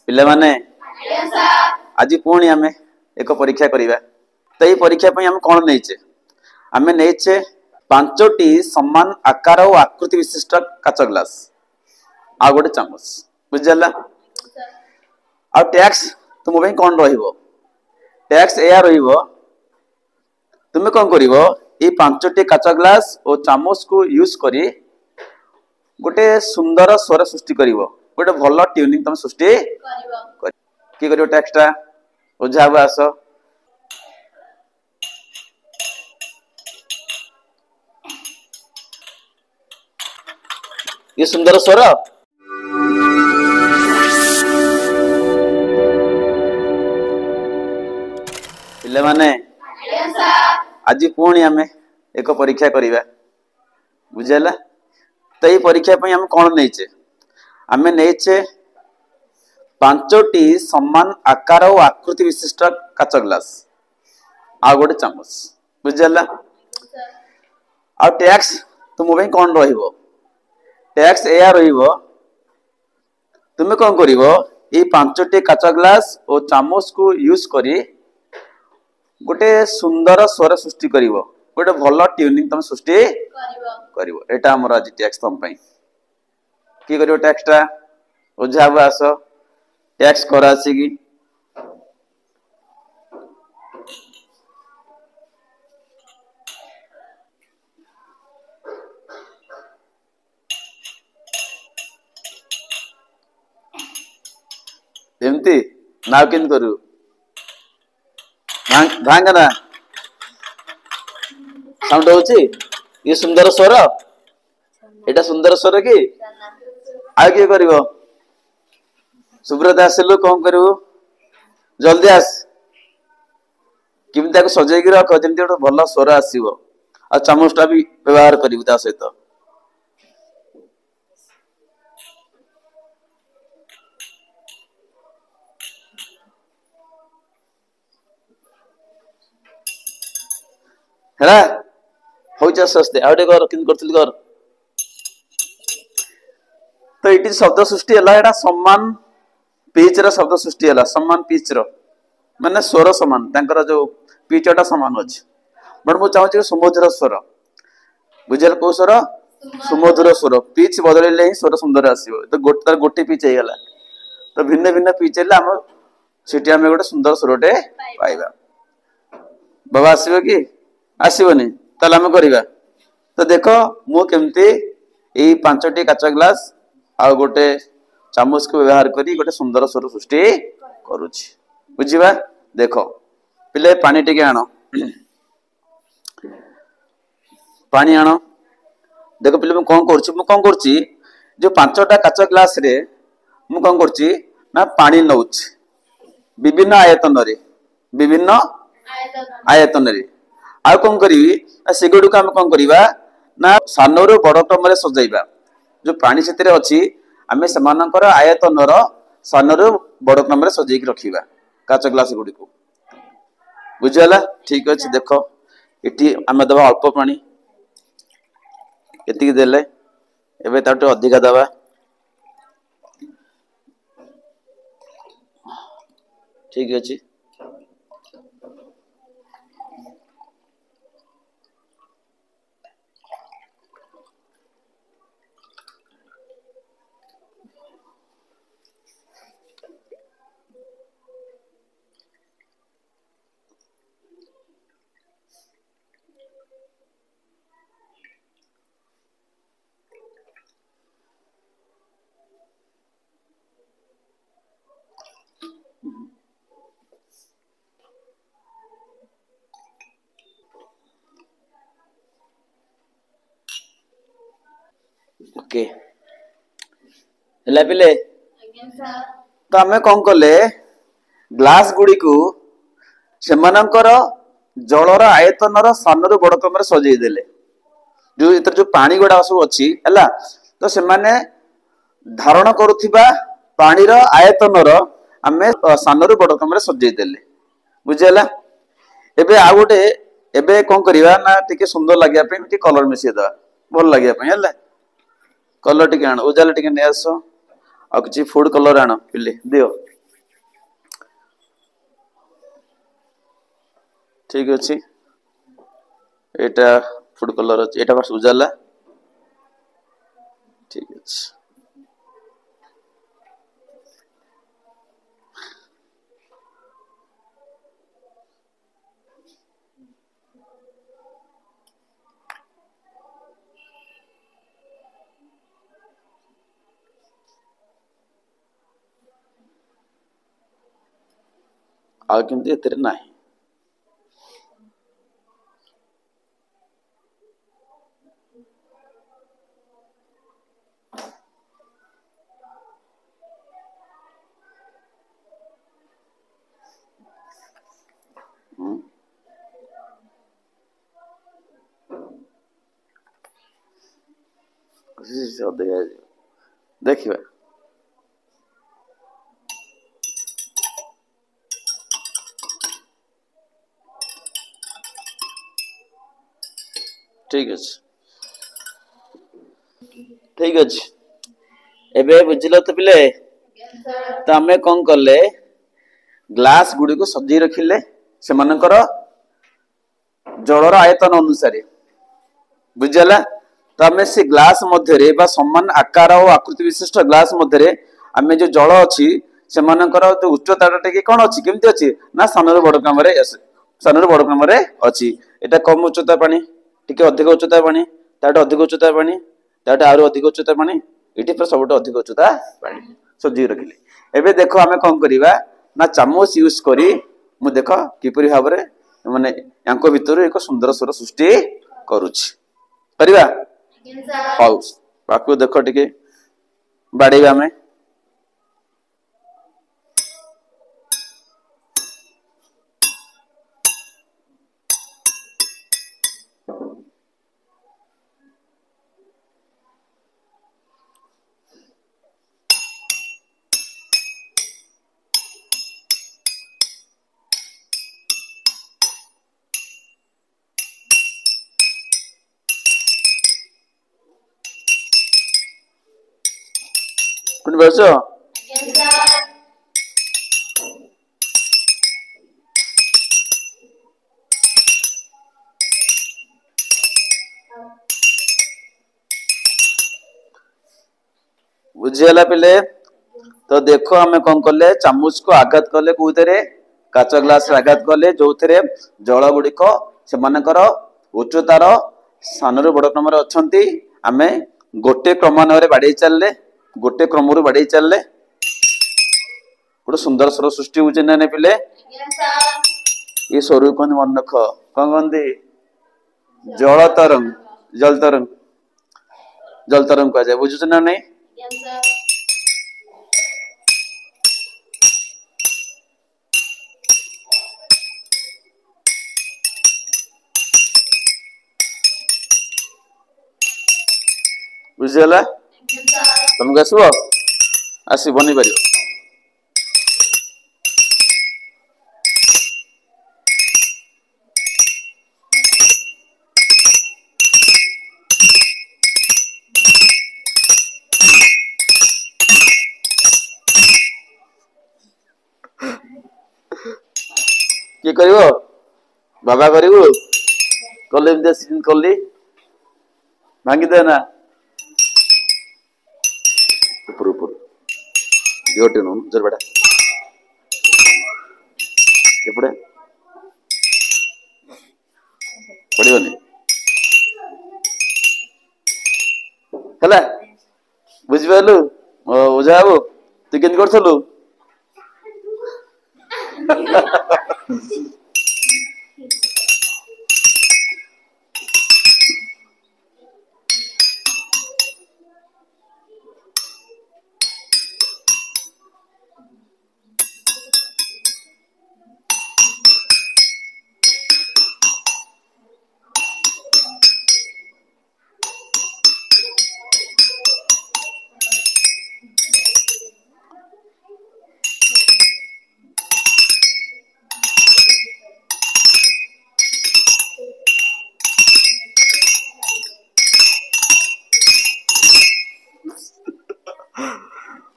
पिले माने आज पुणी आम एक परीक्षा करवा। तो ये परीक्षा आम कौन नहींचे आम नहींचे 5टी समान आकार और आकृति विशिष्ट काच ग्लास आ गोटे चामच बुझला। आ टैक्स तुम कौन टैक्स या तुम्हें कौन कर 5टी काच ग्लास और चामच को यूज करी गोटे सुंदर स्वर सृष्टि कर गोटे भल ट्यूनिंग तुम सृष्टि कि कर टैक्स टा ओझा आस ये सुंदर स्वर पिले माने आज पुणी आम एक परीक्षा करवा बुझेला। तो ये परीक्षा आम कौन नहींचे आम नहींचे 5टी समान आकार और आकृति विशिष्ट काच ग्लास आ गोटे चामच बुझला। आ टैक्स तुम कौन टैक्स या तुम्हें कौन कर 5टी काच ग्लास और चामच को यूज करी गोटे सुंदर स्वर सृष्टि कर गोटे भल ट्यूनिंग तुम सृष्टि कर आमर आज टैक्स तुम कि कर टैक्स टा ओझा आस टैक्स कर आसिकी एमती ना केन करू भांगना साउंड होची ये सुंदर स्वर एटा सुंदर स्वर कि आ किए करिवो सुब्रत आसिलु कौन करू जल्दी आस किमि ताको सजै कि रख जेमति गोटे भल स्वर आसीबो आ चामचटा भी व्यवहार करिवु ता सहित है हो सस्ते आउटे कर किन करथिल कर। तो ये शब्द सृष्टि है समान पिच रा शब्द सृष्टि है समान पिच रो माने स्वर समान तांकर जो पिचटा समान अछि बट मु चाहूँ सुमधुर स्वर बुझल को स्वर सुमधुर स्वर पिच बदलले ही स्वर सुंदर आसीबो। तो गोटे पिच हे गला तो भिन्न भिन्न पिच हेला हम सिटी हम गोटे सुंदर स्वरटे पाइबा। बाबा आसीबो कि आसीबनी ताले हम करबा। तो देखो मु केमती ए 5टी काच ग्लास आ गोटे चामच को व्यवहार करी गोटे सुंदर स्वर सृष्टि करूछि बुझिबा। देखो पिले पानी टिके आनो पानी आनो देखो पिले मु कौन करछि जो 5टा काच ग्लास रे मु कौन करछि ना पानी नउछि विभिन्न आयतन रे आ कौन करी से गुड़ को आम कौन करवा ना सानरू बड़ क्रम सजाइबा जो पानी से अच्छी आम से आयतन सानरू बड़ क्रम सजाई रखा काच ग्लास गुड़ी को बुझीगला। ठीक अच्छे देख ये आम दबा अल्प पानी एति देले एबे ताटो अधिका दबा ठीक अच्छे। ओके पिले तो आम कौन कले ग्लास गुड़ी को से जलर आयतन सानरू बड़ क्रम सजई देले जो इतर जो पानी गुड़ा सब अच्छी है तो से धारण करुवा पानी आयतन आम सानरू बड़ क्रम सजई देले बुझेला। एबे आ गोटे एबे कौन करवा ना टिके सुंदर लगे कलर मिसई दवा भल लगे कलर टिके आण उजाला टिके नहीं आस आ किसी फूड कलर आण पिले दियो। ठीक अच्छे एटा फूड कलर अच्छे एटा बस उजाला ठीक अच्छे आ किंतु एतरे नाही देखिए ठीक अच्छे ठीक अच्छे एबे बुझिल तो पिले तो आमे कौन कले ग्लास गुडी को सजी रखिले से मानकर जलर आयतन अनुसार बुझला तो आमे से ग्लास मध्य बा समान आकार और आकृति विशिष्ट ग्लास मध्य आमे जो जल अच्छी से मानकर जो उच्चता टे कौन अच्छी केमती अच्छी ना स्थान बड़ क्रम स्थान बड़ क्रम अच्छी एटा कम उच्चता पानी टिके अधिक उच्चता पानी ताटे अधिक उच्चता पानी ताटे आरो अधिक उच्चता पानी एटी पर सबट अधिक उच्चता पानी सजी रखिले एबे देखो आमे कौन करिबा ना चामच यूज करी मु देख किपरि भाबरे माने यांको भितर एक सुंदर स्वर सृष्टि करूछि करिबा हाउ बाकू देखो टिके बाडीबा में कुन बसो बुझिला पिले तो देखो हमें कौन कले चामच को आघात कले कोथरे काच ग्लास रे आघात कले जोथरे जल गुडिक से मानकर उच्चतार स्थान रो बड़ क्रम रे अछंती आमे गोटे क्रमान्वये बाडे चलले गोटे क्रम रु बाडे चलले गोटे सुंदर स्वर सृष्टि होचे ने पिले ये स्वर कोन मन रख कोन गंदी जल तरंग कह जाय बुझुछ ना नहीं बुझला तुमको आसब आसी बनी पार किए कर बाबा करू कले कली भांगी दे ना ऊपर ऊपर योटे नु जर बड़ा एपड़े पड़ियोनी हला बुझ पालु ओझा बाबू तू केन करथलु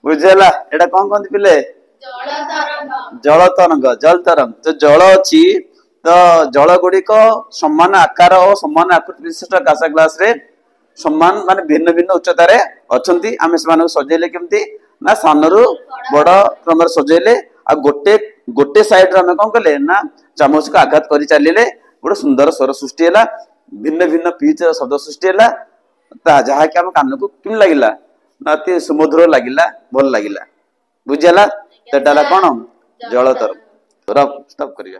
बुझेला एटा कौन कहते पिले जल तरंग तो जल अच्छी तो जल गुड़िक समान आकार और समान आकृति विशिष्ट कांसा ग्लास रे समान माने भिन्न भिन्न उच्चतार अच्छी आम से सजेले केमती ना सानू बड़ क्रम सजेले आ गोटे गोटे साइड आम कौन कले ना चामच को आघात कर चलिए गोटे सुंदर स्वर सृष्टि है भिन्न भिन्न पिच शब्द सृष्टि है जहाँकि आम कान को केम लगिला ना अति सुमधुर लगिला भल लगिला बुझीगला तो कौन जल तर स्टॉप करिया।